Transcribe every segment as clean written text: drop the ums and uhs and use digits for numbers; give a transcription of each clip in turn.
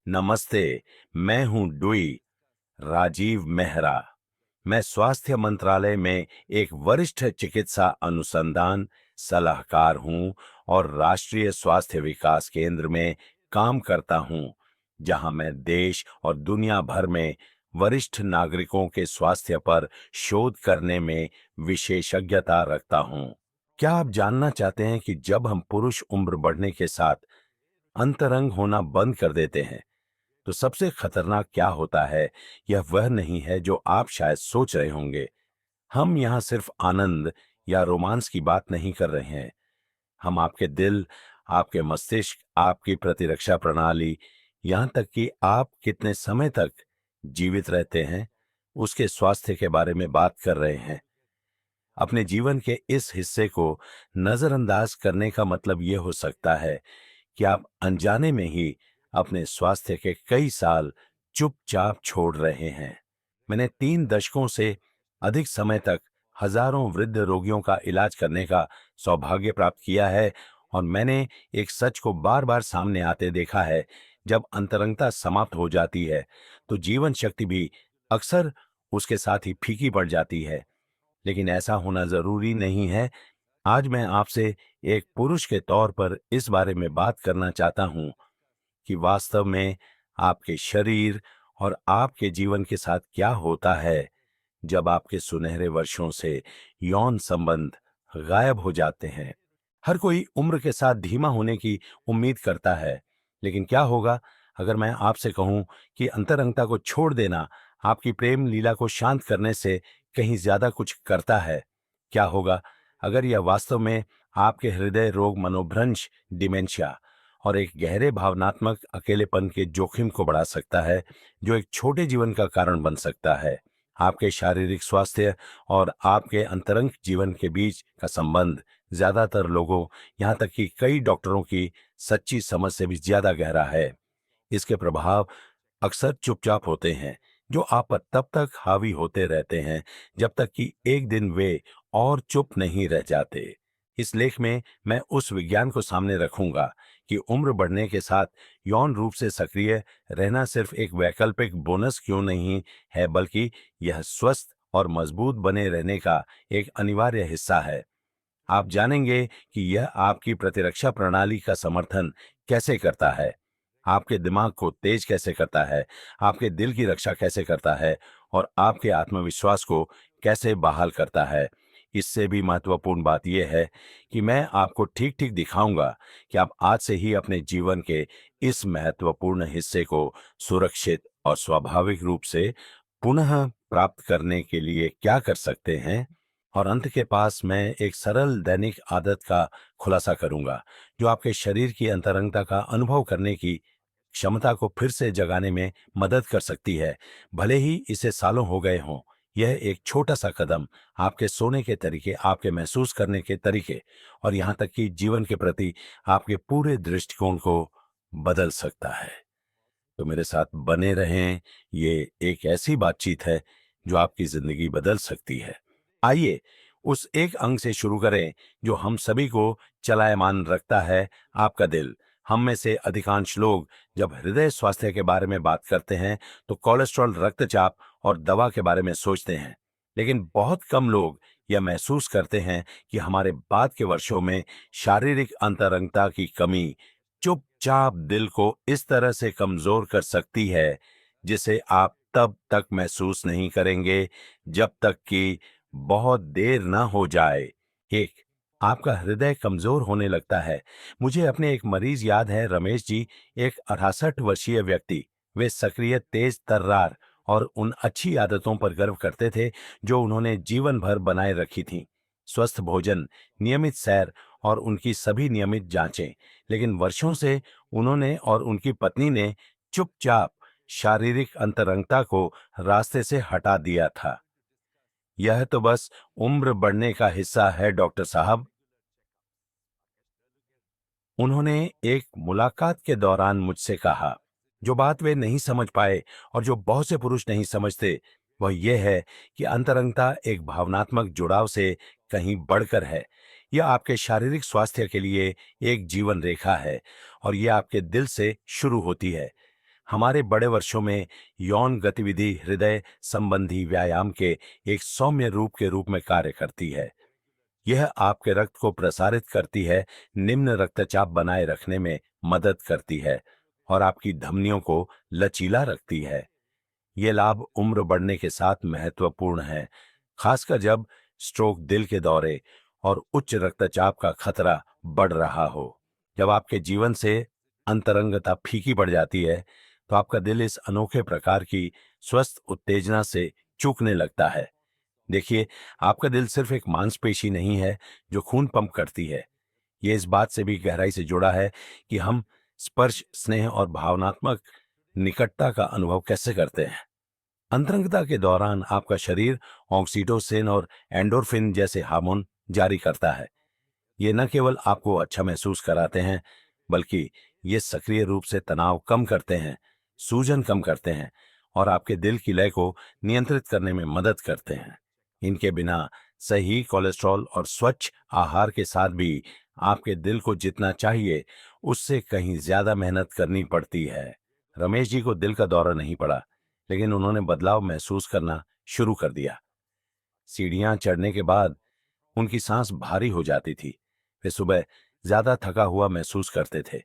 नमस्ते। मैं हूं डुई राजीव मेहरा। मैं स्वास्थ्य मंत्रालय में एक वरिष्ठ चिकित्सा अनुसंधान सलाहकार हूं और राष्ट्रीय स्वास्थ्य विकास केंद्र में काम करता हूं, जहां मैं देश और दुनिया भर में वरिष्ठ नागरिकों के स्वास्थ्य पर शोध करने में विशेषज्ञता रखता हूं। क्या आप जानना चाहते हैं कि जब हम पुरुष उम्र बढ़ने के साथ अंतरंग होना बंद कर देते हैं तो सबसे खतरनाक क्या होता है? यह वह नहीं है जो आप शायद सोच रहे होंगे। हम यहाँ सिर्फ आनंद या रोमांस की बात नहीं कर रहे हैं। हम आपके दिल, आपके मस्तिष्क, आपकी प्रतिरक्षा प्रणाली, यहाँ तक कि आप कितने समय तक जीवित रहते हैं, उसके स्वास्थ्य के बारे में बात कर रहे हैं। अपने जीवन के इस हिस्से को नजरअंदाज करने का मतलब ये हो सकता है कि आप अनजाने में ही अपने स्वास्थ्य के कई साल चुपचाप छोड़ रहे हैं। मैंने 3 दशकों से अधिक समय तक हजारों वृद्ध रोगियों का इलाज करने का सौभाग्य प्राप्त किया है और मैंने एक सच को बार बार सामने आते देखा है। जब अंतरंगता समाप्त हो जाती है तो जीवन शक्ति भी अक्सर उसके साथ ही फीकी पड़ जाती है। लेकिन ऐसा होना जरूरी नहीं है। आज मैं आपसे एक पुरुष के तौर पर इस बारे में बात करना चाहता हूं कि वास्तव में आपके शरीर और आपके जीवन के साथ क्या होता है जब आपके सुनहरे वर्षों से यौन संबंध गायब हो जाते हैं। हर कोई उम्र के साथ धीमा होने की उम्मीद करता है, लेकिन क्या होगा अगर मैं आपसे कहूं कि अंतरंगता को छोड़ देना आपकी प्रेम लीला को शांत करने से कहीं ज्यादा कुछ करता है? क्या होगा अगर यह वास्तव में आपके हृदय रोग, मनोभ्रंश, डिमेंशिया और एक गहरे भावनात्मक अकेलेपन के जोखिम को बढ़ा सकता है, जो एक छोटे जीवन का कारण बन सकता है? आपके शारीरिक स्वास्थ्य और आपके अंतरंग जीवन के बीच का संबंध ज्यादातर लोगों, यहां तक कि कई डॉक्टरों की सच्ची समझ से भी ज्यादा गहरा है। इसके प्रभाव अक्सर चुपचाप होते हैं, जो आप पर तब तक हावी होते रहते हैं जब तक कि एक दिन वे और चुप नहीं रह जाते। इस लेख में मैं उस विज्ञान को सामने रखूंगा कि उम्र बढ़ने के साथ यौन रूप से सक्रिय रहना सिर्फ एक वैकल्पिक बोनस क्यों नहीं है, बल्कि यह स्वस्थ और मजबूत बने रहने का एक अनिवार्य हिस्सा है। आप जानेंगे कि यह आपकी प्रतिरक्षा प्रणाली का समर्थन कैसे करता है, आपके दिमाग को तेज कैसे करता है, आपके दिल की रक्षा कैसे करता है और आपके आत्मविश्वास को कैसे बहाल करता है। इससे भी महत्वपूर्ण बात यह है कि मैं आपको ठीक ठीक दिखाऊंगा कि आप आज से ही अपने जीवन के इस महत्वपूर्ण हिस्से को सुरक्षित और स्वाभाविक रूप से पुनः प्राप्त करने के लिए क्या कर सकते हैं। और अंत के पास मैं एक सरल दैनिक आदत का खुलासा करूंगा, जो आपके शरीर की अंतरंगता का अनुभव करने की क्षमता को फिर से जगाने में मदद कर सकती है। भले ही इसे सालों हो गए हों, यह एक छोटा सा कदम आपके सोने के तरीके, आपके महसूस करने के तरीके और यहाँ तक कि जीवन के प्रति आपके पूरे दृष्टिकोण को बदल सकता है। तो मेरे साथ बने रहें। ये एक ऐसी बातचीत है जो आपकी जिंदगी बदल सकती है। आइए उस एक अंग से शुरू करें जो हम सभी को चलायमान रखता है, आपका दिल। हम में से अधिकांश लोग जब हृदय स्वास्थ्य के बारे में बात करते हैं तो कोलेस्ट्रॉल, रक्तचाप और दवा के बारे में सोचते हैं, लेकिन बहुत कम लोग यह महसूस करते हैं कि हमारे बाद के वर्षों में शारीरिक अंतरंगता की कमी चुपचाप दिल को इस तरह से कमजोर कर सकती है जिसे आप तब तक महसूस नहीं करेंगे जब तक कि बहुत देर ना हो जाए। एक, आपका हृदय कमजोर होने लगता है। मुझे अपने एक मरीज याद है, रमेश जी, एक 68 वर्षीय व्यक्ति। वे सक्रिय, तेज तर्रार और उन अच्छी आदतों पर गर्व करते थे जो उन्होंने जीवन भर बनाए रखी थीं। स्वस्थ भोजन, नियमित सैर और उनकी सभी नियमित जांचें। लेकिन वर्षों से उन्होंने और उनकी पत्नी ने चुपचाप शारीरिक अंतरंगता को रास्ते से हटा दिया था। यह तो बस उम्र बढ़ने का हिस्सा है डॉक्टर साहब, उन्होंने एक मुलाकात के दौरान मुझसे कहा। जो बात वे नहीं समझ पाए और जो बहुत से पुरुष नहीं समझते, वह यह है कि अंतरंगता एक भावनात्मक जुड़ाव से कहीं बढ़कर है। यह आपके शारीरिक स्वास्थ्य के लिए एक जीवन रेखा है और यह आपके दिल से शुरू होती है। हमारे बड़े वर्षों में यौन गतिविधि हृदय संबंधी व्यायाम के एक सौम्य रूप के रूप में कार्य करती है। यह आपके रक्त को प्रसारित करती है, निम्न रक्तचाप बनाए रखने में मदद करती है और आपकी धमनियों को लचीला रखती है। ये लाभ उम्र बढ़ने के साथ महत्वपूर्ण है, खासकर जब स्ट्रोक, दिल के दौरे और उच्च रक्तचाप का खतरा बढ़ रहा हो। जब आपके जीवन से अंतरंगता फीकी पड़ जाती है, तो आपका दिल इस अनोखे प्रकार की स्वस्थ उत्तेजना से चूकने लगता है। देखिए, आपका दिल सिर्फ एक मांसपेशी नहीं है जो खून पंप करती है। ये इस बात से भी गहराई से जुड़ा है कि हम स्पर्श, स्नेह और भावनात्मक निकटता का अनुभव कैसे करते हैं। अंतरंगता के दौरान आपका शरीर ऑक्सीटोसिन और एंडोर्फिन जैसे हार्मोन जारी करता है। ये न केवल आपको अच्छा महसूस कराते हैं, बल्कि ये सक्रिय रूप से तनाव कम करते हैं, सूजन कम करते हैं और आपके दिल की लय को नियंत्रित करने में मदद करते हैं। इनके बिना सही कोलेस्ट्रॉल और स्वच्छ आहार के साथ भी आपके दिल को जितना चाहिए उससे कहीं ज्यादा मेहनत करनी पड़ती है। रमेश जी को दिल का दौरा नहीं पड़ा, लेकिन उन्होंने बदलाव महसूस करना शुरू कर दिया। सीढ़ियां चढ़ने के बाद उनकी सांस भारी हो जाती थी। वे सुबह ज्यादा थका हुआ महसूस करते थे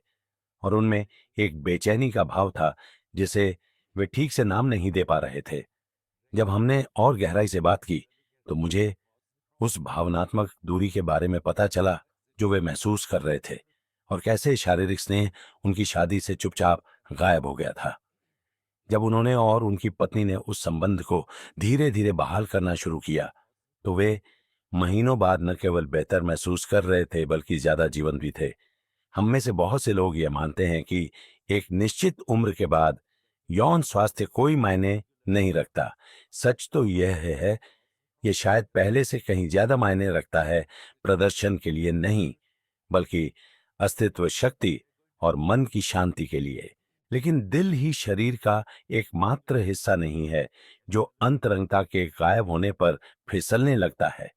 और उनमें एक बेचैनी का भाव था जिसे वे ठीक से नाम नहीं दे पा रहे थे। जब हमने और गहराई से बात की तो मुझे उस भावनात्मक दूरी के बारे में पता चला जो वे महसूस कर रहे थे और कैसे शारीरिक स्नेह उनकी शादी से चुपचाप गायब हो गया था। जब उन्होंने और उनकी पत्नी ने उस संबंध को धीरे धीरे बहाल करना शुरू किया, तो वे महीनों बाद न केवल बेहतर महसूस कर रहे थे बल्कि ज्यादा जीवंत भी थे। हम में से बहुत से लोग ये मानते हैं कि एक निश्चित उम्र के बाद यौन स्वास्थ्य कोई मायने नहीं रखता। सच तो यह है, ये शायद पहले से कहीं ज्यादा मायने रखता है, प्रदर्शन के लिए नहीं, बल्कि अस्तित्व, शक्ति और मन की शांति के लिए। लेकिन दिल ही शरीर का एकमात्र हिस्सा नहीं है जो अंतरंगता के गायब होने पर फिसलने लगता है।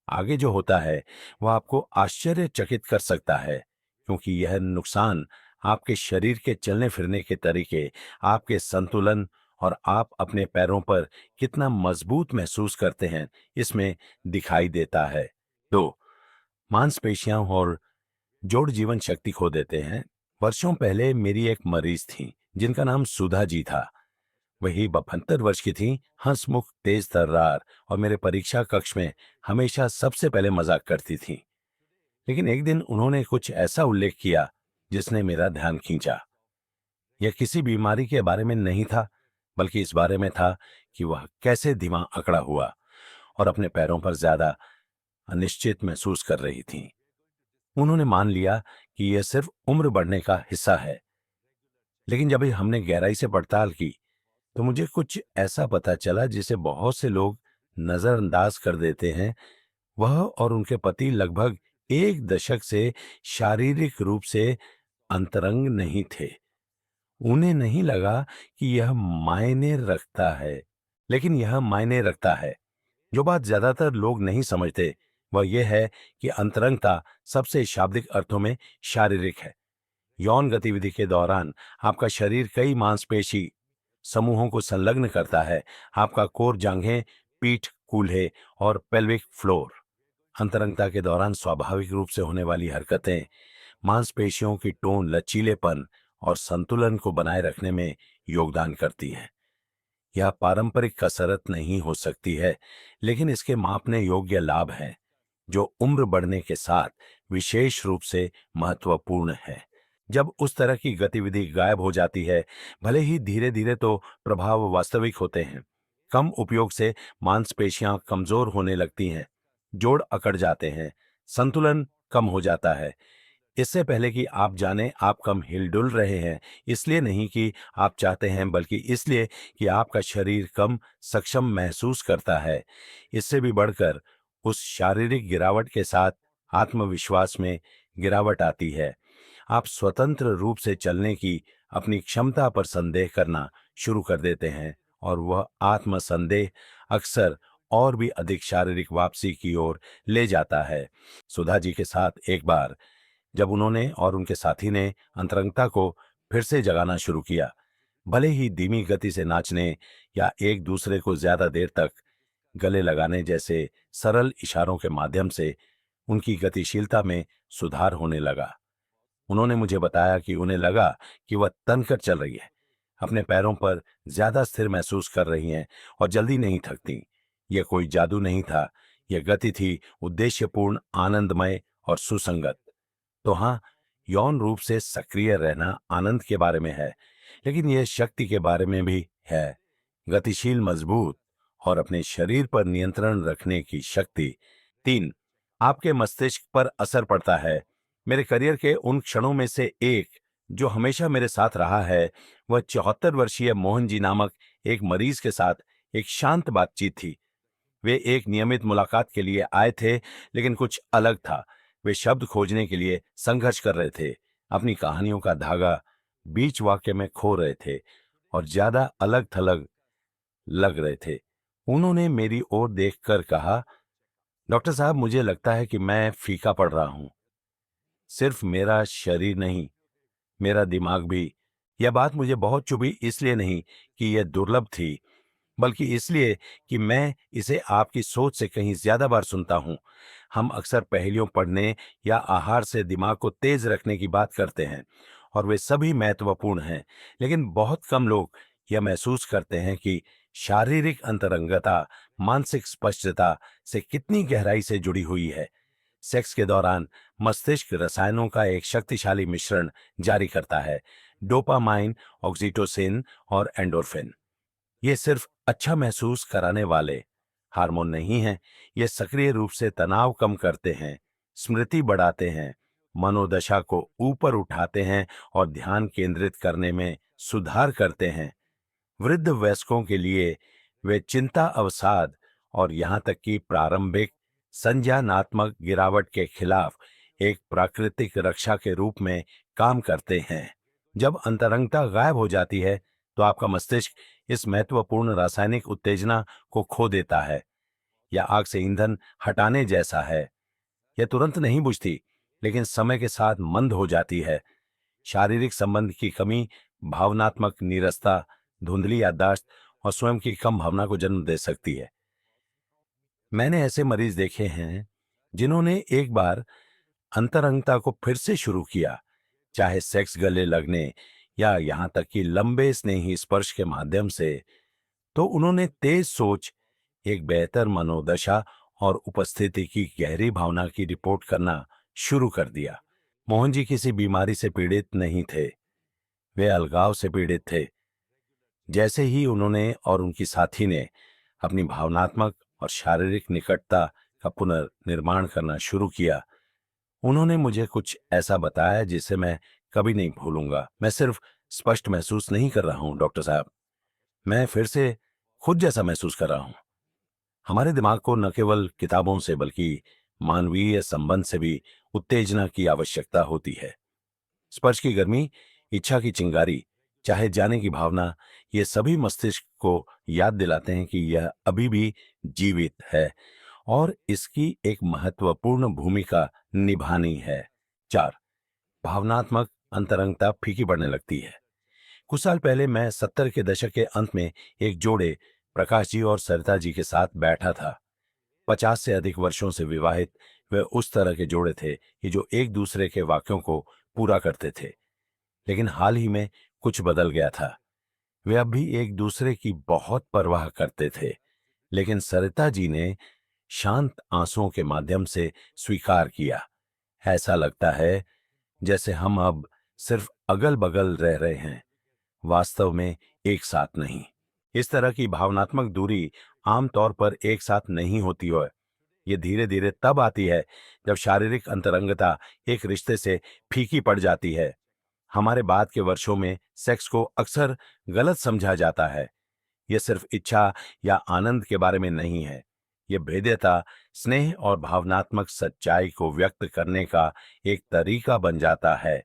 आगे जो होता है वह आपको आश्चर्यचकित कर सकता है, क्योंकि यह नुकसान आपके शरीर के चलने फिरने के तरीके, आपके संतुलन और आप अपने पैरों पर कितना मजबूत महसूस करते हैं, इसमें दिखाई देता है। तो मांसपेशियां और जोड़ जीवन शक्ति खो देते हैं। वर्षों पहले मेरी एक मरीज थी जिनका नाम सुधा जी था। वही 72 वर्ष की थी, हंसमुख, तेज तर्रार और मेरे परीक्षा कक्ष में हमेशा सबसे पहले मजाक करती थी। लेकिन एक दिन उन्होंने कुछ ऐसा उल्लेख किया जिसने मेरा ध्यान खींचा। यह किसी बीमारी के बारे में नहीं था, बल्कि इस बारे में था कि वह कैसे दिमाग अकड़ा हुआ और अपने पैरों पर ज्यादा अनिश्चित महसूस कर रही थी। उन्होंने मान लिया कि यह सिर्फ उम्र बढ़ने का हिस्सा है, लेकिन जब हमने गहराई से पड़ताल की तो मुझे कुछ ऐसा पता चला जिसे बहुत से लोग नजरअंदाज कर देते हैं। वह और उनके पति लगभग एक दशक से शारीरिक रूप से अंतरंग नहीं थे। उन्हें नहीं लगा कि यह मायने रखता है, लेकिन यह मायने रखता है। जो बात ज्यादातर लोग नहीं समझते वह यह है कि अंतरंगता सबसे शाब्दिक अर्थों में शारीरिक है। यौन गतिविधि के दौरान आपका शरीर कई मांसपेशी समूहों को संलग्न करता है। आपका कोर, जांघें, पीठ, कूल्हे और पेल्विक फ्लोर। अंतरंगता के दौरान स्वाभाविक रूप से होने वाली हरकतें मांसपेशियों की टोन, लचीलेपन और संतुलन को बनाए रखने में योगदान करती हैं। यह पारंपरिक कसरत नहीं हो सकती है, लेकिन इसके मापने योग्य लाभ हैं जो उम्र बढ़ने के साथ विशेष रूप से महत्वपूर्ण है। जब उस तरह की गतिविधि गायब हो जाती है, भले ही धीरे धीरे, तो प्रभाव वास्तविक होते हैं। कम उपयोग से मांसपेशियां कमजोर होने लगती हैं, जोड़ अकड़ जाते हैं, संतुलन कम हो जाता है। इससे पहले कि आप जानें, आप कम हिलडुल रहे हैं, इसलिए नहीं कि आप चाहते हैं, बल्कि इसलिए कि आपका शरीर कम सक्षम महसूस करता है। इससे भी बढ़कर उस शारीरिक गिरावट के साथ आत्मविश्वास में गिरावट आती है। आप स्वतंत्र रूप से चलने की अपनी क्षमता पर संदेह करना शुरू कर देते हैं और वह आत्मसंदेह अक्सर और भी अधिक शारीरिक वापसी की ओर ले जाता है। सुधा जी के साथ एक बार, जब उन्होंने और उनके साथी ने अंतरंगता को फिर से जगाना शुरू किया, तो उन्होंने पाया कि वे अब भी उसी तरह के मांसपेशियों के भले ही धीमी गति से नाचने या एक दूसरे को ज्यादा देर तक गले लगाने जैसे सरल इशारों के माध्यम से उनकी गतिशीलता में सुधार होने लगा। उन्होंने मुझे बताया कि उन्हें लगा कि वह तनकर चल रही है, अपने पैरों पर ज्यादा स्थिर महसूस कर रही हैं और जल्दी नहीं थकती। यह कोई जादू नहीं था, यह गति थी उद्देश्यपूर्ण, आनंदमय और सुसंगत। तो हाँ, यौन रूप से सक्रिय रहना आनंद के बारे में है, लेकिन यह शक्ति के बारे में भी है। गतिशील, मजबूत और अपने शरीर पर नियंत्रण रखने की शक्ति। 3, आपके मस्तिष्क पर असर पड़ता है। मेरे करियर के उन क्षणों में से एक जो हमेशा मेरे साथ रहा है, वह 74 वर्षीय मोहन जी नामक एक मरीज के साथ एक शांत बातचीत थी। वे एक नियमित मुलाकात के लिए आए थे, लेकिन कुछ अलग था। वे शब्द खोजने के लिए संघर्ष कर रहे थे, अपनी कहानियों का धागा बीच वाक्य में खो रहे थे और ज्यादा अलग थलग लग रहे थे। उन्होंने मेरी ओर देखकर कहा, डॉक्टर साहब, मुझे लगता है कि मैं फीका पड़ रहा हूं। सिर्फ मेरा शरीर नहीं, मेरा दिमाग भी। यह बात मुझे बहुत चुभी, इसलिए नहीं कि यह दुर्लभ थी, बल्कि इसलिए कि मैं इसे आपकी सोच से कहीं ज्यादा बार सुनता हूं। हम अक्सर पहेलियों पढ़ने या आहार से दिमाग को तेज रखने की बात करते हैं, और वे सभी महत्वपूर्ण हैं, लेकिन बहुत कम लोग यह महसूस करते हैं कि शारीरिक अंतरंगता मानसिक स्पष्टता से कितनी गहराई से जुड़ी हुई है। सेक्स के दौरान मस्तिष्क रसायनों का एक शक्तिशाली मिश्रण जारी करता है, डोपामाइन, ऑक्सीटोसिन और एंडोर्फिन। ये सिर्फ अच्छा महसूस कराने वाले हार्मोन नहीं हैं, ये सक्रिय रूप से तनाव कम करते हैं, स्मृति बढ़ाते हैं, मनोदशा को ऊपर उठाते हैं और ध्यान केंद्रित करने में सुधार करते हैं। वृद्ध वयस्कों के लिए वे चिंता अवसाद और यहां तक कि प्रारंभिक संज्ञानात्मक गिरावट के खिलाफ एक प्राकृतिक रक्षा के रूप में काम करते हैं। जब अंतरंगता गायब हो जाती है, तो आपका मस्तिष्क इस महत्वपूर्ण रासायनिक उत्तेजना को खो देता है। यह आग से ईंधन हटाने जैसा है। यह तुरंत नहीं बुझती, लेकिन समय के साथ मंद हो जाती है। शारीरिक संबंध की कमी भावनात्मक नीरसता, धुंधली याददाश्त और स्वयं की कम भावना को जन्म दे सकती है। मैंने ऐसे मरीज देखे हैं जिन्होंने एक बार अंतरंगता को फिर से शुरू किया, चाहे सेक्स, गले लगने या यहां तक कि लंबे स्नेही स्पर्श के माध्यम से, तो उन्होंने तेज सोच, एक बेहतर मनोदशा और उपस्थिति की गहरी भावना की रिपोर्ट करना शुरू कर दिया। मोहन जी किसी बीमारी से पीड़ित नहीं थे, वे अलगाव से पीड़ित थे। जैसे ही उन्होंने और उनकी साथी ने अपनी भावनात्मक और शारीरिक निकटता का पुनर्निर्माण करना शुरू किया, उन्होंने मुझे कुछ ऐसा बताया जिसे मैं कभी नहीं भूलूंगा। मैं सिर्फ स्पष्ट महसूस नहीं कर रहा हूं डॉक्टर साहब, मैं फिर से खुद जैसा महसूस कर रहा हूं। हमारे दिमाग को न केवल किताबों से बल्कि मानवीय संबंध से भी उत्तेजना की आवश्यकता होती है। स्पर्श की गर्मी, इच्छा की चिंगारी, चाहे जाने की भावना, ये सभी मस्तिष्क को याद दिलाते हैं कि यह अभी भी जीवित है और इसकी एक महत्वपूर्ण भूमिका निभानी है। 4, भावनात्मक अंतरंगता फीकी पड़ने लगती है। कुछ साल पहले मैं 70 के दशक के अंत में एक जोड़े, प्रकाश जी और सरिता जी के साथ बैठा था। 50 से अधिक वर्षों से विवाहित वे उस तरह के जोड़े थे कि जो एक दूसरे के वाक्यों को पूरा करते थे। लेकिन हाल ही में कुछ बदल गया था। वे अब भी एक दूसरे की बहुत परवाह करते थे, लेकिन सरिता जी ने शांत आंसुओं के माध्यम से स्वीकार किया, ऐसा लगता है जैसे हम अब सिर्फ अगल बगल रह रहे हैं, वास्तव में एक साथ नहीं। इस तरह की भावनात्मक दूरी आमतौर पर एक साथ नहीं होती है। ये धीरे धीरे तब आती है जब शारीरिक अंतरंगता एक रिश्ते से फीकी पड़ जाती है। हमारे बाद के वर्षों में सेक्स को अक्सर गलत समझा जाता है। यह सिर्फ इच्छा या आनंद के बारे में नहीं है। यह भेद्यता, स्नेह और भावनात्मक सच्चाई को व्यक्त करने का एक तरीका बन जाता है।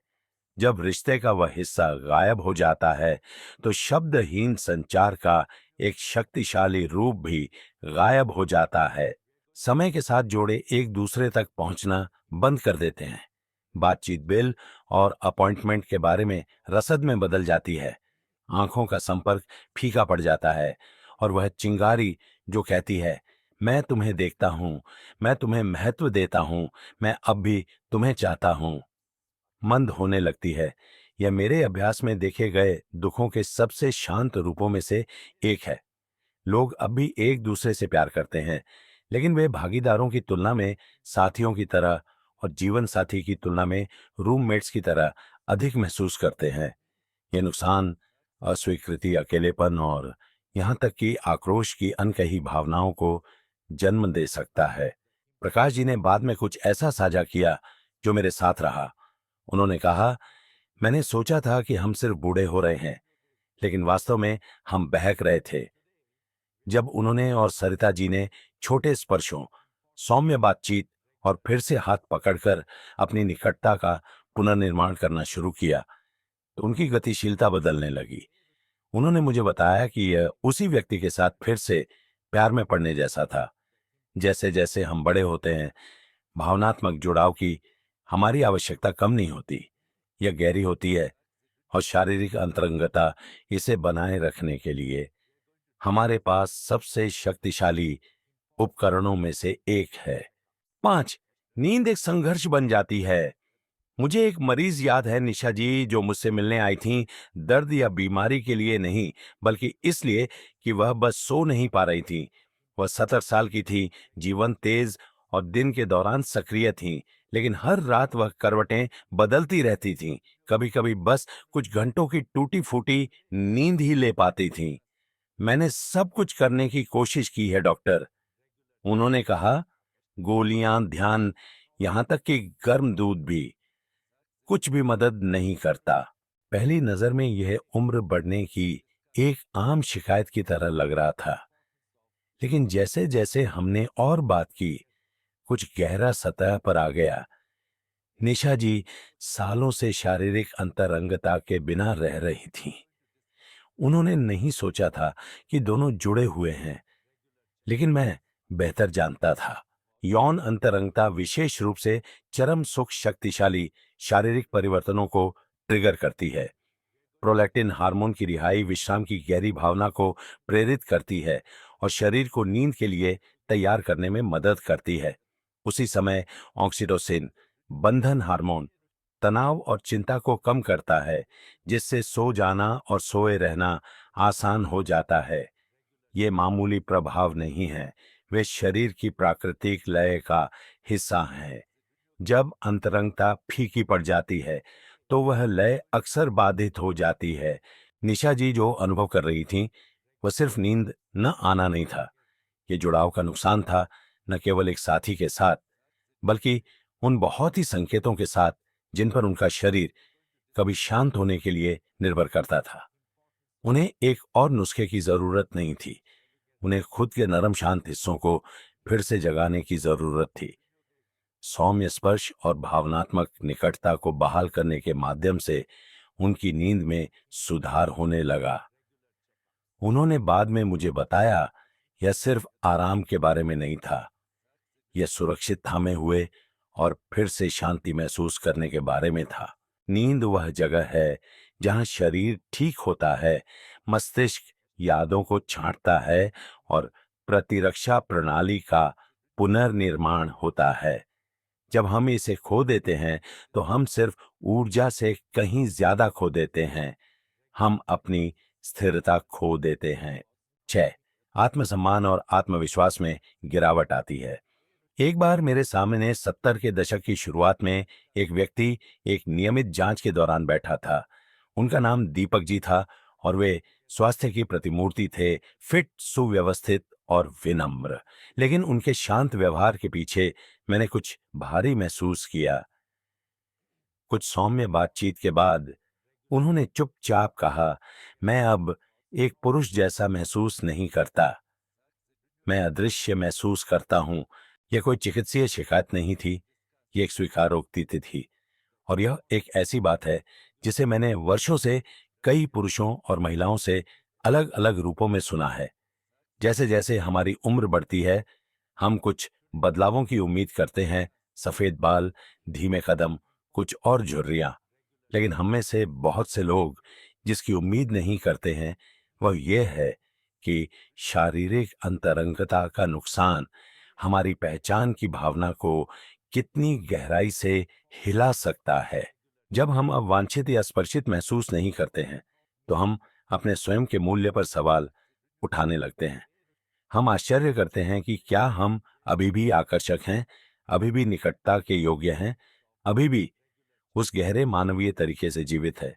जब रिश्ते का वह हिस्सा गायब हो जाता है, तो शब्दहीन संचार का एक शक्तिशाली रूप भी गायब हो जाता है। समय के साथ जोड़े एक दूसरे तक पहुंचना बंद कर देते हैं। बातचीत बिल और अपॉइंटमेंट के बारे में रसद में बदल जाती है। आंखों का संपर्क फीका पड़ जाता है और वह चिंगारी जो कहती है, मैं तुम्हें देखता हूं, मैं तुम्हें महत्व देता हूं, मैं अब भी तुम्हें चाहता हूं, मंद होने लगती है। यह मेरे अभ्यास में देखे गए दुखों के सबसे शांत रूपों में से एक है। लोग अब भी एक दूसरे से प्यार करते हैं, लेकिन वे भागीदारों की तुलना में साथियों की तरह और जीवन साथी की तुलना में रूममेट्स की तरह अधिक महसूस करते हैं। ये नुकसान अस्वीकृति, अकेलेपन और यहाँ तक कि आक्रोश की अनकही भावनाओं को जन्म दे सकता है। प्रकाश जी ने बाद में कुछ ऐसा साझा किया जो मेरे साथ रहा। उन्होंने कहा, मैंने सोचा था कि हम सिर्फ बूढ़े हो रहे हैं, लेकिन वास्तव में हम बहक रहे थे। जब उन्होंने और सरिता जी ने छोटे स्पर्शों, सौम्य बातचीत और फिर से हाथ पकड़कर अपनी निकटता का पुनर्निर्माण करना शुरू किया, तो उनकी गतिशीलता बदलने लगी। उन्होंने मुझे बताया कि यह उसी व्यक्ति के साथ फिर से प्यार में पड़ने जैसा था। जैसे जैसे हम बड़े होते हैं, भावनात्मक जुड़ाव की हमारी आवश्यकता कम नहीं होती, यह गहरी होती है, और शारीरिक अंतरंगता इसे बनाए रखने के लिए हमारे पास सबसे शक्तिशाली उपकरणों में से एक है। 5, नींद एक संघर्ष बन जाती है। मुझे एक मरीज याद है, निशा जी, जो मुझसे मिलने आई थीं, दर्द या बीमारी के लिए नहीं, बल्कि इसलिए कि वह बस सो नहीं पा रही थीं। वह 70 साल की थी, जीवन तेज और दिन के दौरान सक्रिय थीं, लेकिन हर रात वह करवटें बदलती रहती थीं। कभी-कभी बस कुछ घंटों की टूटी-फूटी नींद ही ले पाती थीं। मैंने सब कुछ करने की कोशिश की है डॉक्टर, उन्होंने कहा, गोलियां, ध्यान, यहां तक कि गर्म दूध भी, कुछ भी मदद नहीं करता। पहली नजर में यह उम्र बढ़ने की एक आम शिकायत की तरह लग रहा था, लेकिन जैसे जैसे हमने और बात की, कुछ गहरा सतह पर आ गया। निशा जी सालों से शारीरिक अंतरंगता के बिना रह रही थीं। उन्होंने नहीं सोचा था कि दोनों जुड़े हुए हैं, लेकिन मैं बेहतर जानता था। यौन अंतरंगता विशेष रूप से चरम सुख शक्तिशाली शारीरिक परिवर्तनों को ट्रिगर करती है। प्रोलैक्टिन हार्मोन की रिहाई विश्राम की गहरी भावना को प्रेरित करती है और शरीर को नींद के लिए तैयार करने में मदद करती है। उसी समय ऑक्सीटोसिन, बंधन हार्मोन, तनाव और चिंता को कम करता है, जिससे सो जाना और सोए रहना आसान हो जाता है। ये मामूली प्रभाव नहीं है, वे शरीर की प्राकृतिक लय का हिस्सा हैं। जब अंतरंगता फीकी पड़ जाती है, तो वह लय अक्सर बाधित हो जाती है। निशा जी जो अनुभव कर रही थीं, वह सिर्फ नींद न आना नहीं था। ये जुड़ाव का नुकसान था, न केवल एक साथी के साथ, बल्कि उन बहुत ही संकेतों के साथ जिन पर उनका शरीर कभी शांत होने के लिए निर्भर करता था। उन्हें एक और नुस्खे की जरूरत नहीं थी, उन्हें खुद के नरम शांत हिस्सों को फिर से जगाने की जरूरत थी। सौम्य स्पर्श और भावनात्मक निकटता को बहाल करने के माध्यम से उनकी नींद में सुधार होने लगा। उन्होंने बाद में मुझे बताया, यह सिर्फ आराम के बारे में नहीं था, यह सुरक्षित थामे हुए और फिर से शांति महसूस करने के बारे में था। नींद वह जगह है जहां शरीर ठीक होता है, मस्तिष्क यादों को छांटता है और प्रतिरक्षा प्रणाली का पुनर्निर्माण होता है। जब हम इसे खो देते हैं, तो हम सिर्फ ऊर्जा से कहीं ज्यादा खो देते हैं, हम अपनी स्थिरता खो देते हैं। 6, आत्मसम्मान और आत्मविश्वास में गिरावट आती है। एक बार मेरे सामने 70 के दशक की शुरुआत में एक व्यक्ति एक नियमित जांच के दौरान बैठा था। उनका नाम दीपक जी था और वे स्वास्थ्य की प्रतिमूर्ति थे, फिट, सुव्यवस्थित और विनम्र। लेकिन उनके शांत व्यवहार के पीछे मैंने कुछ भारी महसूस किया। कुछ सौम्य बातचीत के बाद उन्होंने चुपचाप कहा, मैं अब एक पुरुष जैसा महसूस नहीं करता, मैं अदृश्य महसूस करता हूं। यह कोई चिकित्सीय शिकायत नहीं थी, यह एक स्वीकारोक्ति थी। और यह एक ऐसी बात है जिसे मैंने वर्षों से कई पुरुषों और महिलाओं से अलग अलग रूपों में सुना है। जैसे जैसे हमारी उम्र बढ़ती है, हम कुछ बदलावों की उम्मीद करते हैं, सफेद बाल, धीमे कदम, कुछ और झुर्रियां। लेकिन हम में से बहुत से लोग जिसकी उम्मीद नहीं करते हैं वह यह है कि शारीरिक अंतरंगता का नुकसान हमारी पहचान की भावना को कितनी गहराई से हिला सकता है। जब हम अब वांछित या स्पर्शित महसूस नहीं करते हैं तो हम अपने स्वयं के मूल्य पर सवाल उठाने लगते हैं। हम आश्चर्य करते हैं कि क्या हम अभी भी आकर्षक हैं, अभी भी निकटता के योग्य हैं, अभी भी उस गहरे मानवीय तरीके से जीवित है।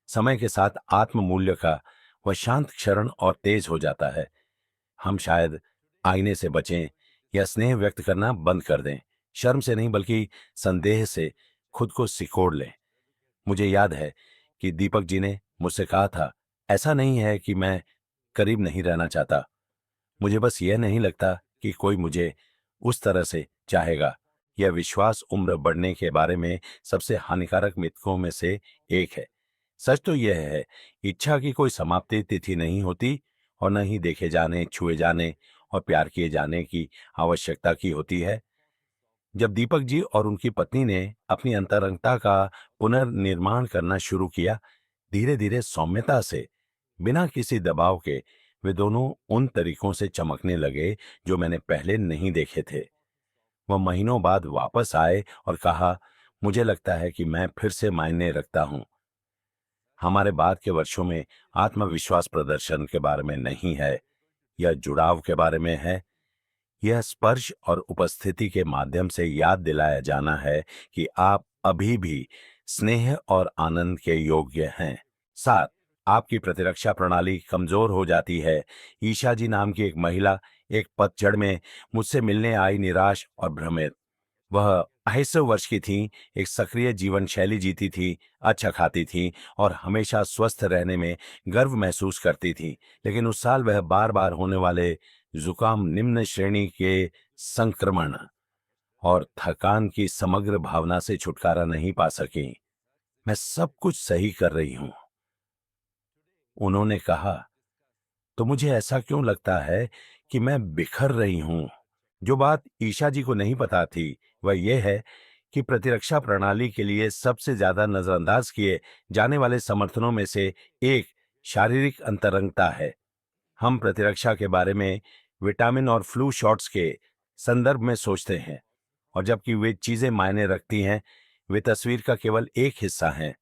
समय के साथ आत्म मूल्य का वह शांत क्षरण और तेज हो जाता है। हम शायद आईने से बचें या स्नेह व्यक्त करना बंद कर दें, शर्म से नहीं बल्कि संदेह से खुद को सिकोड़ लें। मुझे याद है कि दीपक जी ने मुझसे कहा था, ऐसा नहीं है कि मैं करीब नहीं रहना चाहता, मुझे बस यह नहीं लगता कि कोई मुझे उस तरह से चाहेगा। यह विश्वास उम्र बढ़ने के बारे में सबसे हानिकारक मिथकों में से एक है। सच तो यह है, इच्छा की कोई समाप्ति तिथि नहीं होती और न ही देखे जाने, छुए जाने और प्यार किए जाने की आवश्यकता की होती है। जब दीपक जी और उनकी पत्नी ने अपनी अंतरंगता का पुनर्निर्माण करना शुरू किया, धीरे धीरे सौम्यता से, बिना किसी दबाव के, वे दोनों उन तरीकों से चमकने लगे जो मैंने पहले नहीं देखे थे। वह महीनों बाद वापस आए और कहा, मुझे लगता है कि मैं फिर से मायने रखता हूं। हमारे बाद के वर्षों में आत्मविश्वास प्रदर्शन के बारे में नहीं है, यह जुड़ाव के बारे में है। यह स्पर्श और उपस्थिति के माध्यम से याद दिलाया जाना है कि आप अभी भी स्नेह और आनंद के योग्य हैं। 7, आपकी प्रतिरक्षा प्रणाली कमजोर हो जाती है। ईशा जी नाम की एक महिला एक पतझड़ में मुझसे मिलने आई, निराश और भ्रमित। वह 250 वर्ष की थीं, एक सक्रिय जीवन शैली जीती थी, अच्छा खाती थी और हमेशा स्वस्थ रहने में गर्व महसूस करती थी। लेकिन उस साल वह बार बार होने वाले जुकाम, निम्न श्रेणी के संक्रमण और थकान की समग्र भावना से छुटकारा नहीं पा सकी। मैं सब कुछ सही कर रही हूं, उन्होंने कहा, तो मुझे ऐसा क्यों लगता है कि मैं बिखर रही हूं? जो बात ईशा जी को नहीं पता थी वह यह है कि प्रतिरक्षा प्रणाली के लिए सबसे ज्यादा नजरअंदाज किए जाने वाले समर्थनों में से एक शारीरिक अंतरंगता है। हम प्रतिरक्षा के बारे में विटामिन और फ्लू शॉट्स के संदर्भ में सोचते हैं, और जबकि वे चीजें मायने रखती हैं, वे तस्वीर का केवल एक हिस्सा हैं।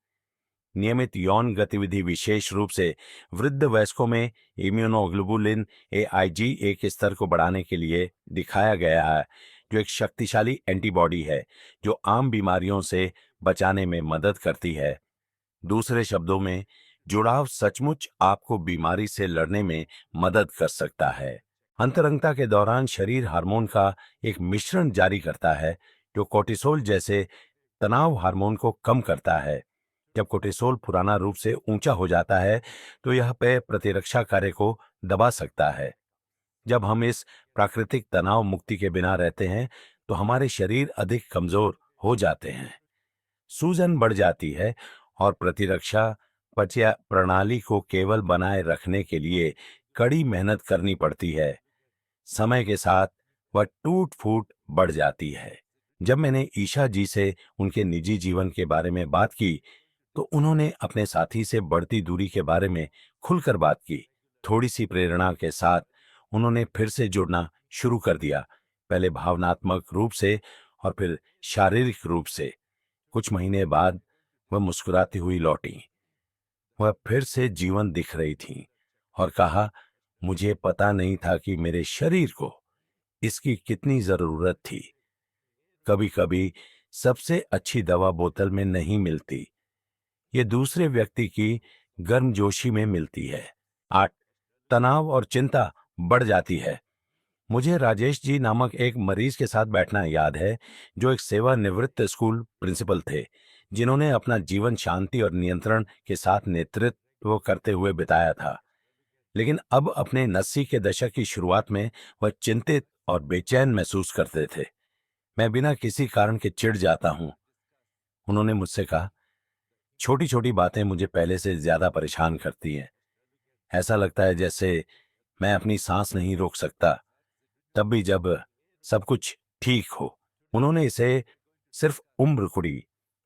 नियमित यौन गतिविधि, विशेष रूप से वृद्ध वयस्कों में इम्यूनोग्लोबुलिन AIG के स्तर को बढ़ाने के लिए दिखाया गया है, जो एक शक्तिशाली एंटीबॉडी है जो आम बीमारियों से बचाने में मदद करती है। दूसरे शब्दों में, जुड़ाव सचमुच आपको बीमारी से लड़ने में मदद कर सकता है। अंतरंगता के दौरान शरीर हार्मोन का एक मिश्रण जारी करता है जो कोर्टिसोल जैसे तनाव हार्मोन को कम करता है। जब कोर्टिसोल पुराना रूप से ऊंचा हो जाता है तो यह प्रतिरक्षा कार्य को दबा सकता है। जब हम इस प्राकृतिक तनाव मुक्ति के बिना रहते हैं तो हमारे शरीर अधिक कमजोर हो जाते हैं, सूजन बढ़ जाती है और प्रतिरक्षा पचया प्रणाली को केवल बनाए रखने के लिए कड़ी मेहनत करनी पड़ती है। समय के साथ वह टूट फूट बढ़ जाती है। जब मैंने ईशा जी से उनके निजी जीवन के बारे में बात की तो उन्होंने अपने साथी से बढ़ती दूरी के बारे में खुलकर बात की। थोड़ी सी प्रेरणा के साथ उन्होंने फिर से जुड़ना शुरू कर दिया, पहले भावनात्मक रूप से और फिर शारीरिक रूप से। कुछ महीने बाद वह मुस्कुराती हुई लौटी। वह फिर से जीवन दिख रही थी और कहा, मुझे पता नहीं था कि मेरे शरीर को इसकी कितनी जरूरत थी। कभी कभी सबसे अच्छी दवा बोतल में नहीं मिलती, ये दूसरे व्यक्ति की गर्मजोशी में मिलती है। 8, तनाव और चिंता बढ़ जाती है। मुझे राजेश जी नामक एक मरीज के साथ बैठना याद है जो एक सेवानिवृत्त स्कूल प्रिंसिपल थे, जिन्होंने अपना जीवन शांति और नियंत्रण के साथ नेतृत्व करते हुए बिताया था। लेकिन अब अपने 80 के दशक की शुरुआत में वह चिंतित और बेचैन महसूस करते थे। मैं बिना किसी कारण के चिढ़ जाता हूं, उन्होंने मुझसे कहा। छोटी छोटी बातें मुझे पहले से ज्यादा परेशान करती हैं। ऐसा लगता है जैसे मैं अपनी सांस नहीं रोक सकता, तब भी जब सब कुछ ठीक हो। उन्होंने इसे सिर्फ उम्र कुड़ी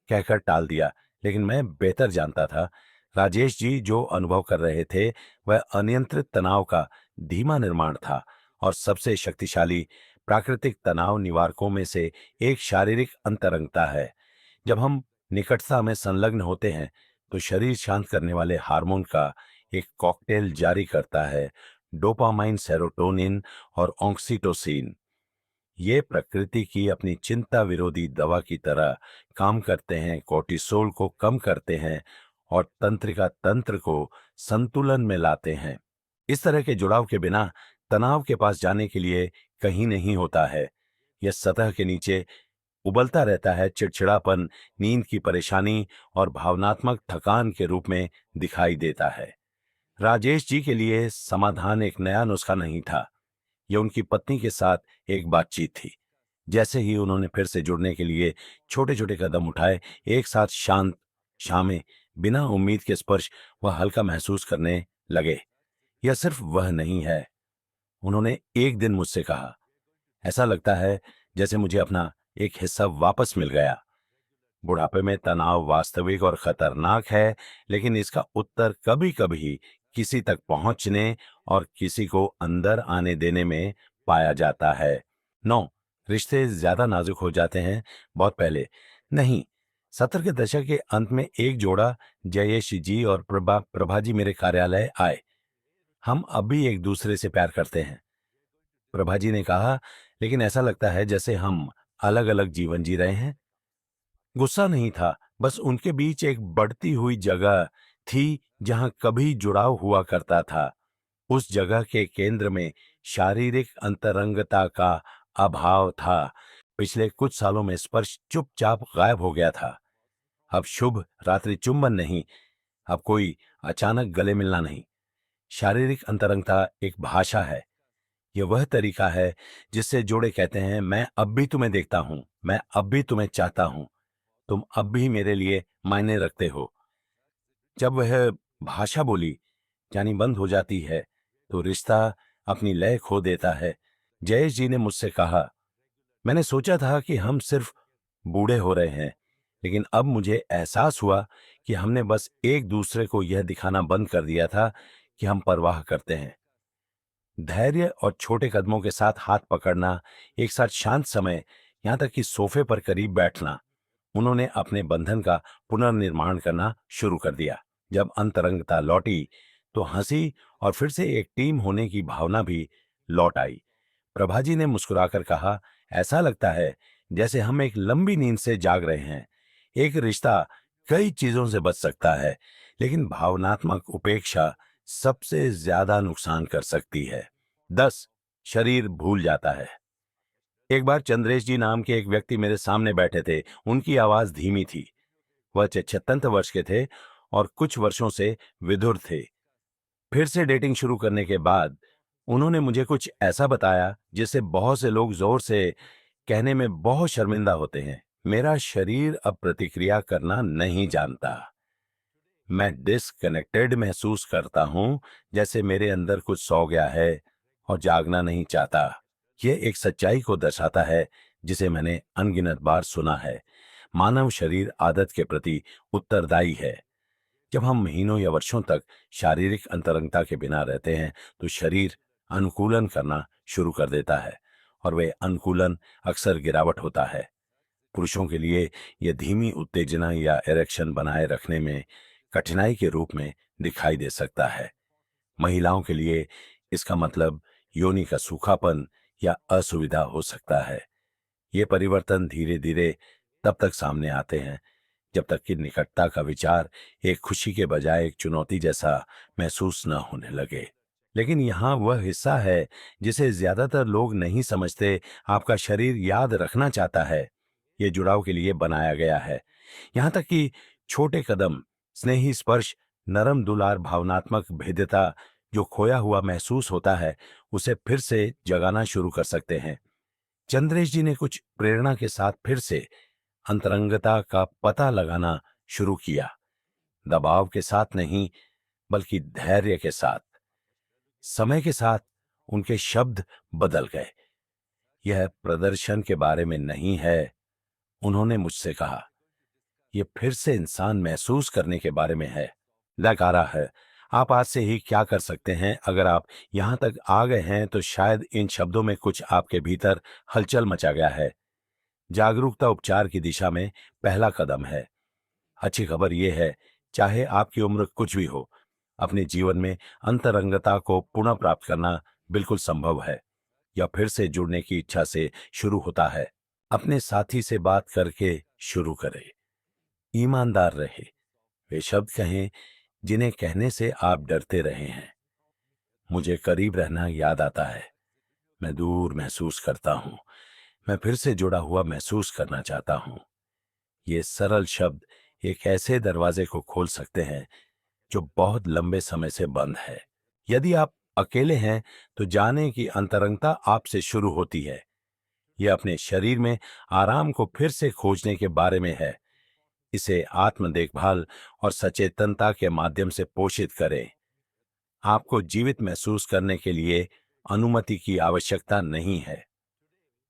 कहकर टाल दिया, लेकिन मैं बेहतर जानता था। राजेश जी जो अनुभव कर रहे थे वह अनियंत्रित तनाव का धीमा निर्माण था और सबसे शक्तिशाली प्राकृतिक तनाव निवारकों में से एक शारीरिक अंतरंगता है। जब हम निकटता में संलग्न होते हैं तो शरीर शांत करने वाले हार्मोन का एक कॉकटेल जारी करता है, डोपामाइन, सेरोटोनिन और ऑक्सीटोसिन। ये प्रकृति की अपनी चिंता विरोधी दवा की तरह काम करते हैं, कोर्टिसोल को कम करते हैं और तंत्रिका तंत्र को संतुलन में लाते हैं। इस तरह के जुड़ाव के बिना तनाव के पास जाने के लिए कहीं नहीं होता है। यह सतह के नीचे उबलता रहता है, चिड़चिड़ापन, नींद की परेशानी और भावनात्मक थकान के रूप में दिखाई देता है। राजेश जी के लिए समाधान एक नया नुस्खा नहीं था, यह उनकी पत्नी के साथ एक बातचीत थी। जैसे ही उन्होंने फिर से जुड़ने के लिए छोटे छोटे कदम उठाए, एक साथ शांत शामें, बिना उम्मीद के स्पर्श वह हल्का महसूस करने लगे। यह सिर्फ वह नहीं है, उन्होंने एक दिन मुझसे कहा, ऐसा लगता है जैसे मुझे अपना एक हिस्सा वापस मिल गया। बुढ़ापे में तनाव वास्तविक और खतरनाक है, लेकिन इसका उत्तर कभी कभी किसी तक पहुंचने और किसी को अंदर आने देने में पाया जाता है। 9, रिश्ते ज्यादा नाजुक हो जाते हैं बहुत पहले नहीं। 70 के दशक के अंत में एक जोड़ा, जयेश जी और प्रभा जी, मेरे कार्यालय आए। हम अब भी एक दूसरे से प्यार करते हैं, प्रभा जी ने कहा, लेकिन ऐसा लगता है जैसे हम अलग अलग जीवन जी रहे हैं। गुस्सा नहीं था, बस उनके बीच एक बढ़ती हुई जगह थी जहां कभी जुड़ाव हुआ करता था। उस जगह के केंद्र में शारीरिक अंतरंगता का अभाव था। पिछले कुछ सालों में स्पर्श चुपचाप गायब हो गया था। अब शुभ रात्रि चुंबन नहीं, अब कोई अचानक गले मिलना नहीं। शारीरिक अंतरंगता एक भाषा है। यह वह तरीका है जिससे जोड़े कहते हैं, मैं अब भी तुम्हें देखता हूं, मैं अब भी तुम्हें चाहता हूं, तुम अब भी मेरे लिए मायने रखते हो। जब वह भाषा बोली यानी बंद हो जाती है तो रिश्ता अपनी लय खो देता है। जयेश जी ने मुझसे कहा, मैंने सोचा था कि हम सिर्फ बूढ़े हो रहे हैं, लेकिन अब मुझे एहसास हुआ कि हमने बस एक दूसरे को यह दिखाना बंद कर दिया था कि हम परवाह करते हैं। धैर्य और छोटे कदमों के साथ हाथ पकड़ना, एक साथ शांत समय, यहां तक कि सोफे पर करीब बैठना, उन्होंने अपने बंधन का पुनर्निर्माण करना शुरू कर दिया। जब अंतरंगता लौटी तो हंसी और फिर से एक टीम होने की भावना भी लौट आई। प्रभाजी ने मुस्कुराकर कहा, ऐसा लगता है जैसे हम एक लंबी नींद से जाग रहे हैं। एक रिश्ता कई चीजों से बच सकता है, लेकिन भावनात्मक उपेक्षा सबसे ज्यादा नुकसान कर सकती है। 10, शरीर भूल जाता है। एक बार चंद्रेश जी नाम के एक व्यक्ति मेरे सामने बैठे थे। उनकी आवाज धीमी थी। वह 76 वर्ष के थे और कुछ वर्षों से विधुर थे। फिर से डेटिंग शुरू करने के बाद उन्होंने मुझे कुछ ऐसा बताया जिससे बहुत से लोग जोर से कहने में बहुत शर्मिंदा होते हैं। मेरा शरीर अब प्रतिक्रिया करना नहीं जानता। मैं डिस्कनेक्टेड महसूस करता हूं, जैसे मेरे अंदर कुछ सो गया है और जागना नहीं चाहता। यह एक सच्चाई को दर्शाता है जिसे मैंने अनगिनत बार सुना है। मानव शरीर आदत के प्रति उत्तरदायी है। जब हम महीनों या वर्षों तक शारीरिक अंतरंगता के बिना रहते हैं तो शरीर अनुकूलन करना शुरू कर देता है और वह अनुकूलन अक्सर गिरावट होता है। पुरुषों के लिए यह धीमी उत्तेजना या इरेक्शन बनाए रखने में कठिनाई के रूप में दिखाई दे सकता है। महिलाओं के लिए इसका मतलब योनि का सूखापन या असुविधा हो सकता है। ये परिवर्तन धीरे धीरे तब तक सामने आते हैं जब तक कि निकटता का विचार एक खुशी के बजाय एक चुनौती जैसा महसूस न होने लगे। लेकिन यहाँ वह हिस्सा है जिसे ज्यादातर लोग नहीं समझते। आपका शरीर याद रखना चाहता है, ये जुड़ाव के लिए बनाया गया है। यहाँ तक कि छोटे कदम, स्नेही स्पर्श, नरम दुलार, भावनात्मक भेद्यता जो खोया हुआ महसूस होता है उसे फिर से जगाना शुरू कर सकते हैं। चंद्रेश जी ने कुछ प्रेरणा के साथ फिर से अंतरंगता का पता लगाना शुरू किया। दबाव के साथ नहीं, बल्कि धैर्य के साथ। समय के साथ उनके शब्द बदल गए। यह प्रदर्शन के बारे में नहीं है, उन्होंने मुझसे कहा, यह फिर से इंसान महसूस करने के बारे में है। नकारा है। आप आज से ही क्या कर सकते हैं? अगर आप यहां तक आ गए हैं तो शायद इन शब्दों में कुछ आपके भीतर हलचल मचा गया है। जागरूकता उपचार की दिशा में पहला कदम है। अच्छी खबर यह है, चाहे आपकी उम्र कुछ भी हो, अपने जीवन में अंतरंगता को पुनः प्राप्त करना बिल्कुल संभव है। या फिर से जुड़ने की इच्छा से शुरू होता है। अपने साथी से बात करके शुरू करें। ईमानदार रहे। वे शब्द कहें जिन्हें कहने से आप डरते रहे हैं। मुझे करीब रहना याद आता है, मैं दूर महसूस करता हूं, मैं फिर से जुड़ा हुआ महसूस करना चाहता हूं। ये सरल शब्द एक ऐसे दरवाजे को खोल सकते हैं जो बहुत लंबे समय से बंद है। यदि आप अकेले हैं तो जानें कि अंतरंगता आपसे शुरू होती है। यह अपने शरीर में आराम को फिर से खोजने के बारे में है। इसे आत्म देखभाल और सचेतनता के माध्यम से पोषित करें। आपको जीवित महसूस करने के लिए अनुमति की आवश्यकता नहीं है।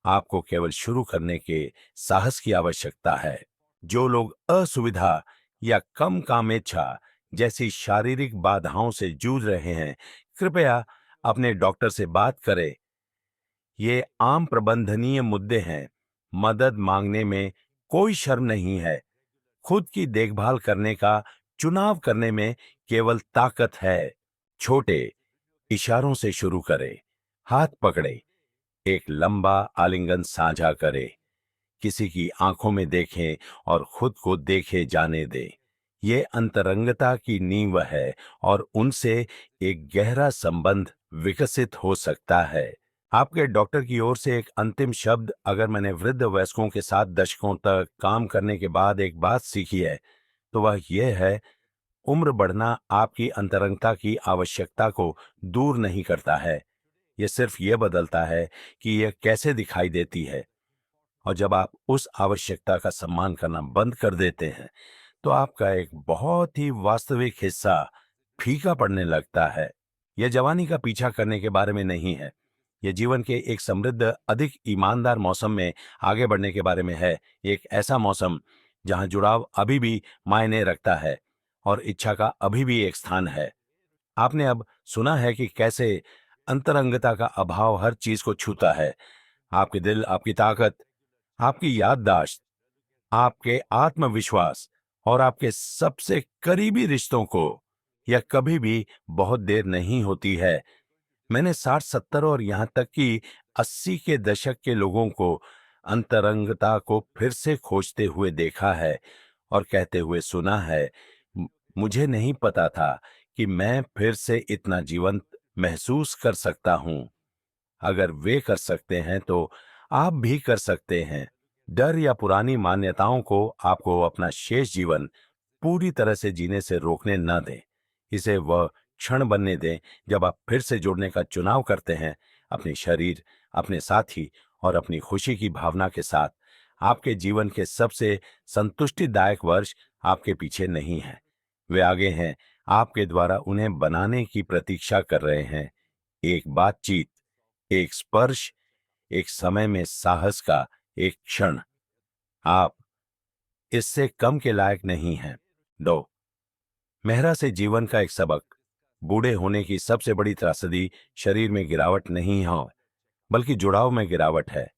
आपको केवल शुरू करने के साहस की आवश्यकता है। जो लोग असुविधा या कम कामेच्छा जैसी शारीरिक बाधाओं से जूझ रहे हैं, कृपया अपने डॉक्टर से बात करें। ये आम प्रबंधनीय मुद्दे हैं। मदद मांगने में कोई शर्म नहीं है। खुद की देखभाल करने का चुनाव करने में केवल ताकत है। छोटे इशारों से शुरू करें। हाथ पकड़े, एक लंबा आलिंगन साझा करें, किसी की आंखों में देखें और खुद को देखे जाने दें। ये अंतरंगता की नींव है और उनसे एक गहरा संबंध विकसित हो सकता है। आपके डॉक्टर की ओर से एक अंतिम शब्द, अगर मैंने वृद्ध वयस्कों के साथ दशकों तक काम करने के बाद एक बात सीखी है तो वह यह है, उम्र बढ़ना आपकी अंतरंगता की आवश्यकता को दूर नहीं करता है। यह सिर्फ यह बदलता है कि यह कैसे दिखाई देती है। और जब आप उस आवश्यकता का सम्मान करना बंद कर देते हैं तो आपका एक बहुत ही वास्तविक हिस्सा फीका पड़ने लगता है। यह जवानी का पीछा करने के बारे में नहीं है। यह जीवन के एक समृद्ध, अधिक ईमानदार मौसम में आगे बढ़ने के बारे में है। एक ऐसा मौसम जहां जुड़ाव अभी भी मायने रखता है और इच्छा का अभी भी एक स्थान है। आपने अब सुना है कि कैसे अंतरंगता का अभाव हर चीज को छूता है। आपके दिल, आपकी ताकत, आपकी याददाश्त, आपके आत्मविश्वास और आपके सबसे करीबी रिश्तों को। यह कभी भी बहुत देर नहीं होती है। मैंने 60, 70 और यहां तक कि 80 के दशक के लोगों को अंतरंगता को फिर से खोजते हुए देखा है और कहते हुए सुना है, "मु- मुझे नहीं पता था कि मैं फिर से इतना जीवंत महसूस कर सकता हूं।" अगर वे कर सकते हैं तो आप भी कर सकते हैं। डर या पुरानी मान्यताओं को आपको अपना शेष जीवन पूरी तरह से जीने से रोकने न दें। इसे वह क्षण बनने दें जब आप फिर से जुड़ने का चुनाव करते हैं। अपने शरीर, अपने साथी और अपनी खुशी की भावना के साथ। आपके जीवन के सबसे संतुष्टिदायक वर्ष आपके पीछे नहीं हैं, वे आगे हैं। आपके द्वारा उन्हें बनाने की प्रतीक्षा कर रहे हैं। एक बातचीत, एक स्पर्श, एक समय में साहस का एक क्षण। आप इससे कम के लायक नहीं हैं। दो, मेहरा से जीवन का एक सबक। बूढ़े होने की सबसे बड़ी त्रासदी शरीर में गिरावट नहीं है, बल्कि जुड़ाव में गिरावट है।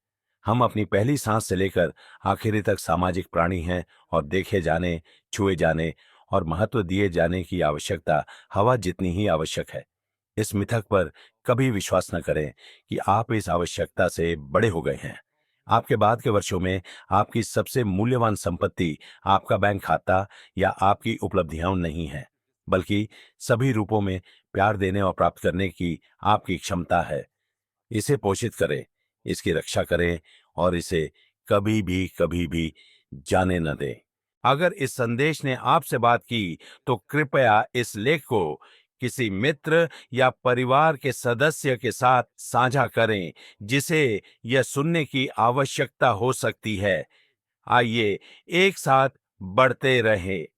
हम अपनी पहली सांस से लेकर आखिरी तक सामाजिक प्राणी हैं और देखे जाने, छुए जाने और महत्व दिए जाने की आवश्यकता हवा जितनी ही आवश्यक है। इस मिथक पर कभी विश्वास न करें कि आप इस आवश्यकता से बड़े हो गए हैं। आपके बाद के वर्षों में आपकी सबसे मूल्यवान संपत्ति आपका बैंक खाता या आपकी उपलब्धियां नहीं है, बल्कि सभी रूपों में प्यार देने और प्राप्त करने की आपकी क्षमता है। इसे पोषित करें, इसकी रक्षा करें और इसे कभी भी जाने न दें। अगर इस संदेश ने आपसे बात की तो कृपया इस लेख को किसी मित्र या परिवार के सदस्य के साथ साझा करें जिसे यह सुनने की आवश्यकता हो सकती है। आइए एक साथ बढ़ते रहें।